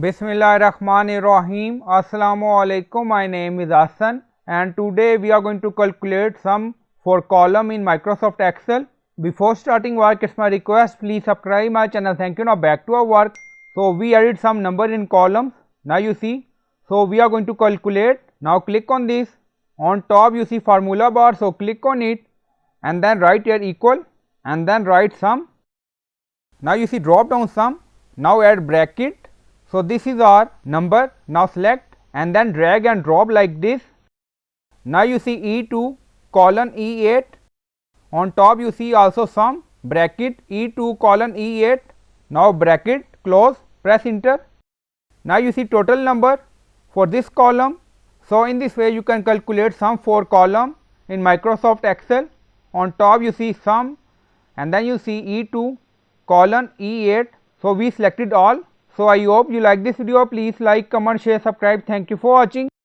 Bismillahirrahmanirrahim. Assalamu alaikum. My name is Hassan and today we are going to calculate sum for column in Microsoft Excel. Before starting work, it's my request, please subscribe my channel. Thank you. Now back to our work. So we added some number in columns. Now you see. So we are going to calculate. Now click on this. On top you see formula bar. So click on it and then write here equal and then write sum. Now you see drop down sum. Now add bracket. So this is our number. Now select and then drag and drop like this. Now you see E2 colon E8. On top you see also sum bracket E2 colon E8. Now bracket close, press enter. Now you see total number for this column. So in this way you can calculate sum for column in Microsoft Excel. On top you see sum and then you see E2 colon E8. So we selected all. So I hope you like this video. Please like, comment, share, subscribe. Thank you for watching.